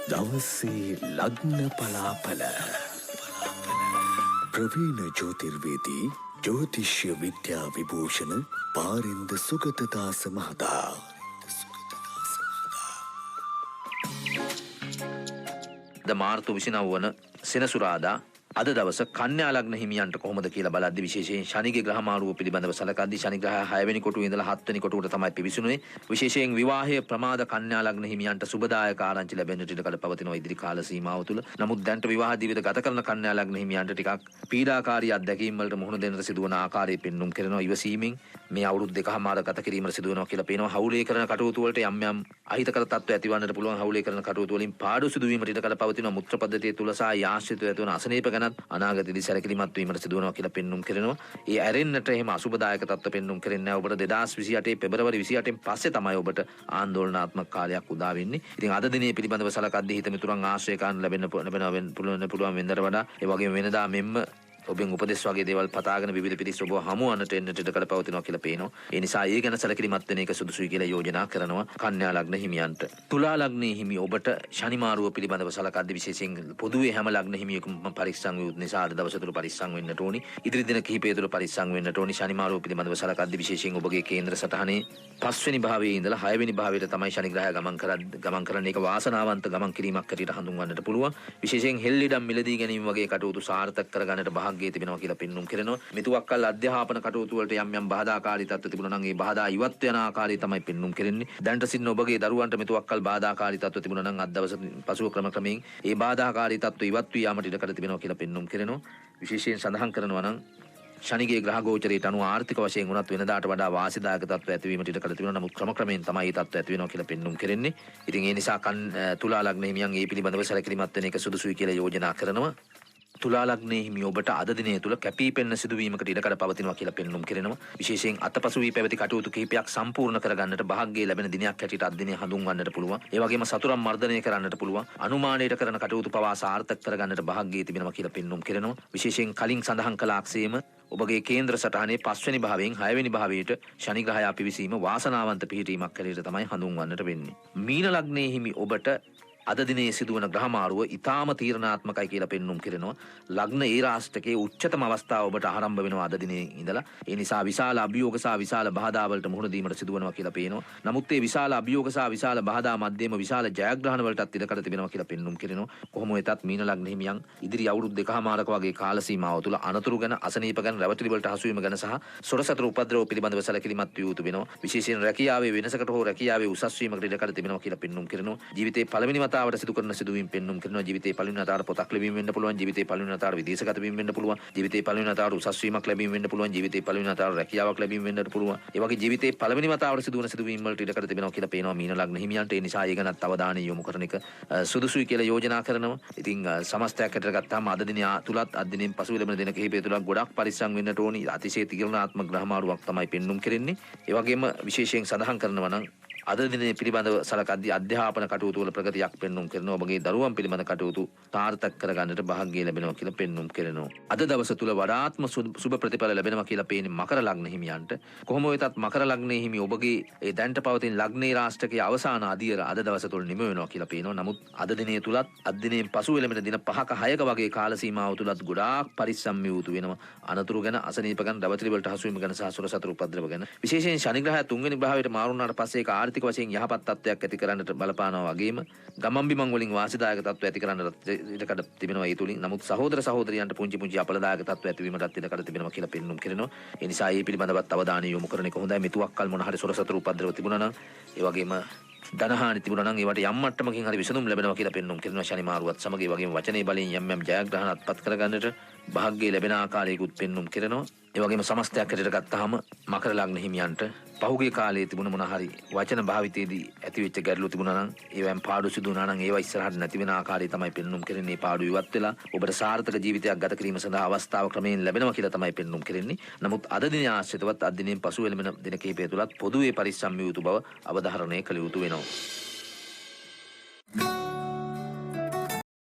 දවසේ ලග්න පලාපල ප්‍රවීණ ජෝතිර්වේදී ජෝතිෂ්‍ය විද්‍යා විභූෂණ පාරින්ද සුගතදාස මහතා ද මාර්තු 29 වන සෙනසුරාදා අද දවස කන්‍යා ලග්න හිමියන්ට කොහොමද කියලා බලද්දි විශේෂයෙන් ශනිගේ ග්‍රහ මාරුව පිළිබඳව සලකද්දී ශනි ග්‍රහය 6 වෙනි කොටුවේ ඉඳලා 7 වෙනි කොටුවට තමයි පිවිසුනේ. විශේෂයෙන් විවාහයේ ප්‍රමාද කන්‍යා ලග්න හිමියන්ට සුබදායක ආරංචි ලැබෙන්නට ඉඩ කඩ පවතිනවා ඉදිරි කාල සීමාව තුළ. නමුත් දැන්ට විවාහ ජීවිත ගත කරන කන්‍යා ලග්න හිමියන්ට ටිකක් පීඩාකාරී අත්දැකීම් වලට මුහුණ දෙන්නට සිදුවන ආකාරය පෙන්눔 කරනවා. ඉවසීමෙන් මේ අවුරුදු දෙකමාර ගත කිරීමට සිදුවනවා කියලා පේනවා. හවුලේ කරන කටයුතු වලට යම් යම් අහිතකර තත්ත්ව ඇතිවන්නට පුළුවන්. හවුලේ කරන කටයුතු වලින් පාඩු සිදුවීමට ඉඩ කඩ පවතිනවා. මුත්‍ර පද්ධතිය තුල සහ යාශ්‍රිතව ඇතිවන අසනීප ගැනත් අනාගතයේදී සැලකිලිමත් වීමට සිදුවනවා කියලා පෙන්눔 කරනවා. ඒ ඇරෙන්නට එහෙම අසුබදායක තත්ත්ව පෙන්눔 කරන්නේ නැහැ. ඔබට 2028 පෙබරවාරි 28න් පස්සේ තමයි ඔබට ආందోලනාත්මක කාලයක් උදා වෙන්නේ. ඉතින් අද දිනේ පිළිබඳව සලකද්දී හිත මිතුරන් ආශ්‍රය කරන්න ලැබෙන්න පුළුවන් වෙනදට වඩා ඒ වගේම වෙනදා මෙම්ම ඔබෙන් උපදෙස් වගේ දේවල් පතාගෙන විවිධ පිරිස් ඔබ හමුවන්නට එන්නට ඉඩ කඩ පවතිනවා කියලා පේනවා. ඒ නිසා ඒ ගැන සැලකිලිමත් වෙන එක සුදුසුයි කියලා යෝජනා කරනවා කන්‍යා ලග්න හිමියන්ට. තුලා ලග්නයේ හිමි ඔබට ශනි මාරුව පිළිබඳව සලකද්දී විශේෂයෙන් පොදුවේ හැම ලග්න හිමියෙකුම පරිස්සම් වූ නිසා අද දවස තුල පරිස්සම් වෙන්නට ඕනි. ඉදිරි දින කිහිපය තුල පරිස්සම් වෙන්නට ඕනි. ශනි මාරුව පිළිබඳව සලකද්දී විශේෂයෙන් ඔබගේ කේන්ද්‍ර සටහනේ 5 වෙනි භාවයේ ඉඳලා 6 වෙනි භාවයට තමයි ශනි ග්‍රහය ගමන් කරන්නේ. ඒක වාසනාවන්ත ගමන් කිරීමක් හැටියට හඳුන්වන්නට පුළුවන්. විශේෂයෙන් හෙල්ලිඩම් මිලදී ගැනීම වගේ කටයුතු සාර්ථක කරගන්නට භාග්‍යය තිබෙනවා කියලා පෙන්눔 කරනවා. මෙතුවක්කල් අධ්‍යාපන කටයුතු වලට යම් යම් බාධාකාරී තත්ත්ව තිබුණා නම් ඒ බාධා ඉවත් වෙන ආකාරය තමයි පෙන්눔 කරන්නේ. දැන්ට සිටින ඔබගේ දරුවන්ට මෙතුවක්කල් බාධාකාරී තත්ත්ව තිබුණා නම් අද දවස පසුව ක්‍රමයෙන් ඒ බාධාකාරී තත්ත්ව ඉවත් වී යාමට ඉඩ කඩ තිබෙනවා කියලා පෙන්눔 කරනවා. විශේෂයෙන් සඳහන් කරනවා නම් ශනිගේ ග්‍රහ ගෝචරයට අනුව ආර්ථික වශයෙන් උනත් වෙනදාට වඩා වාසිදායක තත්ත්ව ඇතිවීමට ඉඩ කඩ තිබෙනවා. නමුත් ක්‍රමයෙන් තමයි මේ තත්ත්ව ඇති වෙනවා කියලා පෙන්눔 කරන්නේ. ඉතින් ඒ නිසා තුලා ලග්න හිමියන් මේ පිළිබඳව සැලකිලිමත් වෙන එක සුදුසුයි කියලා යෝජනා කරනවා. තුලා ලග්නයේ හිමි ඔබට අද දිනේ තුල කැපී පෙනෙන සිදුවීමකට ඉඩ කඩ පවතිනවා කියලා පෙන්눔 කරනවා. විශේෂයෙන් අතපසු වී පැවති කටයුතු කිහිපයක් සම්පූර්ණ කරගන්නට භාග්‍යය ලැබෙන දිනයක් හැටියට අද දිනේ හඳුන්වන්නට පුළුවන්. ඒ වගේම සතුරන් මර්ධනය කරන්නට පුළුවන්. අනුමානයට කරන කටයුතු පවා සාර්ථක කරගන්නට භාග්‍යය තිබෙනවා කියලා පෙන්눔 කරනවා. විශේෂයෙන් කලින් සඳහන් කළ ආක්ෂේම ඔබගේ කේන්ද්‍ර සටහනේ 5 වෙනි භාවයෙන් 6 වෙනි භාවයට ශනි ග්‍රහය පිවිසීම වාසනාවන්ත පිහිටීමක් හැටියට තමයි හඳුන්වන්නට වෙන්නේ. මීන ලග්නයේ හිමි ඔබට අද දිනේ සිදුවන ග්‍රහ මාරුව ඊටාම තීරණාත්මකයි කියලා පෙන්눔 කරනවා. ලග්න ඒ රාශිකයේ උච්චතම අවස්ථාව ඔබට ආරම්භ වෙනවා අද දිනේ ඉඳලා. ඒ නිසා විශාල අභියෝග සහ විශාල බාධා වලට මුහුණ දීමට සිදුවනවා කියලා පේනවා. නමුත් මේ විශාල අභියෝග සහ විශාල බාධා මැද්දේම විශාල ජයග්‍රහණ වලටත් ඉඩ කඩ තිබෙනවා කියලා පෙන්눔 කරනවා. කොහොම වෙතත් මීන ලග්න හිමියන් ඉදිරි අවුරුදු දෙකමාරක වගේ කාල සීමාව තුළ අනතුරු ගැන, අසනීප ගැන, රැවටිලි වලට හසු වීම ගැන සහ සොරසතර උපද්‍රව පිළිබඳව සැලකිලිමත් විය යුතු වෙනවා. විශේෂයෙන් රැකියාවේ වෙනසකට හෝ රැකියාවේ උසස් වීමකට ඉඩ කඩ තිබෙනවා කියලා පෙන්눔 කරනවා. ජීවිතේ පළවෙනි වතාවට සිදු කරන පෙන්눔 කරනවා. ජීවිතේ පළවෙනි වතාවට පොතක් ලැබීම වෙන්න පුළුවන්. ජීවිතේ පළවෙනි වතාවට විදේශගත වීම වෙන්න පුළුවන්. ජීවිතේ පළවෙනි වතාවට උසස් වීමක් ලැබීම වෙන්න පුළුවන්. ජීවිතේ පළවෙනි වතාවට රැකියාවක් ලැබීම වෙන්නත් පුළුවන්. ඒ වගේ ජීවිතේ පළවෙනි වතාවට සිදුවන සිදුවීම් වලට ඉඩ කඩ තිබෙනවා කියලා පේනවා මීන ලග්න හිමියන්ට. ඒ නිසා ඒ ගැනත් අවධානය යොමු කරන එක සුදුසුයි කියලා යෝජනා කරනවා. ඉතින් සමස්තයක් හැටියට ගත්තාම අද දිනේ තුලත් අද දිනෙන් පසු ලැබෙන දින කිහිපය තුල ගොඩක් පරිස්සම් වෙන්නට ඕනි. අතිශය තීරණාත්මක ග්‍රහ මාරුවක් තමයි පෙන්눔 කරන්නේ. ඒ වගේම විශේෂයෙන් සඳහන් කරනවා නම් අද දිනේ පිළිබඳව සලකද්දී අධ්‍යාපන කටයුතු වල ප්‍රගතියක් පෙන්눔 කරනවා. ඔබගේ දරුවන් පිළිබඳ කටයුතු සාර්ථක කරගන්නට භාග්‍යය ලැබෙනවා කියලා පෙන්눔 කරනවා. අද දවස තුල වඩාත්ම සුබ ප්‍රතිඵල ලැබෙනවා කියලා පේන්නේ මකර ලග්න හිමියන්ට. කොහොම වෙතත් මකර ලග්නයේ හිමි ඔබගේ ඒ දැන්ට පවතින ලග්නේ රාශිකයේ අවසාන අදියර අද දවස තුල නිම වෙනවා කියලා පේනවා. නමුත් අද දිනේ තුලත් අද දිනෙන් පසු ලැබෙන දින 5ක 6ක වගේ කාල සීමාව තුලත් ගොඩාක් පරිස්සම් විය යුතු වෙනවා. අනතුරු ගැන, අසනීප ගැන, රැවටිලි වලට හසු වීම ගැන සහ සොරසතර උපද්‍රව ගැන. විශේෂයෙන් ශනි ග්‍රහය 3 වෙනි භාවයට මාරු වුණාට පස්සේ ඒක ආර්ථික වශයෙන් යහපත් තත්ත්වයක් ඇති කරන්නට බලපානවා වගේම ගමන් බිමන් වලින් වාසිදායක තත්ත්ව ඇති කරන්නට ඉඩකඩ තිබෙනවා ඒ තුලින්. නමුත් සහෝදර සහෝදරියන්ට පුංචි අපලදායක තත්ත්ව ඇතිවීමටත් ඉඩකඩ තිබෙනවා කියලා පෙන්눔 කරනවා. ඒ නිසා මේ පිළිබඳවත් අවධානය යොමු කරන එක හොඳයි. මෙතුවක්කල් මොන හරි සොරසතර උපද්‍රව තිබුණා නම් ඒ වගේම ධනහානි තිබුණා නම් ඒවට යම් මට්ටමකින් හරි විසඳුම් ලැබෙනවා කියලා පෙන්눔 කරනවා. ශනි මාරුවත් සමග ඒ වගේම වචනේ බලයෙන් යම් ජයග්‍රහණ අත්පත් කරගන්නට භාග්‍යය ලැබෙන ආකාරයකුත් පෙන්눔 කරනවා. ඒ වගේම සමස්තයක් හැටියට ගත්තාම මකර ලග්න හිමියන්ට පහුගිය කාලයේ තිබුණ මොන හරි වචන භාවිතයේදී ඇතිවෙච්ච ගැටලු තිබුණා නම් ඒවෙන් පාඩු සිදු වුණා නම් ඒවා ඉස්සරහට නැති වෙන ආකාරය තමයි පෙන්눔 කරන්නේ. පාඩු ඉවත් වෙලා ඔබට සාර්ථක ජීවිතයක් ගත කිරීම සඳහා අවස්ථාව ක්‍රමයෙන් ලැබෙනවා කියලා තමයි පෙන්눔 කරන්නේ. නමුත් අද දිනේ ආශ්‍රිතවත් අද දිනෙන් පසු වෙලෙන දින කිහිපය තුලත් පොදුවේ පරිස්සම් විය යුතු බව අවධාරණය කළ යුතු වෙනවා.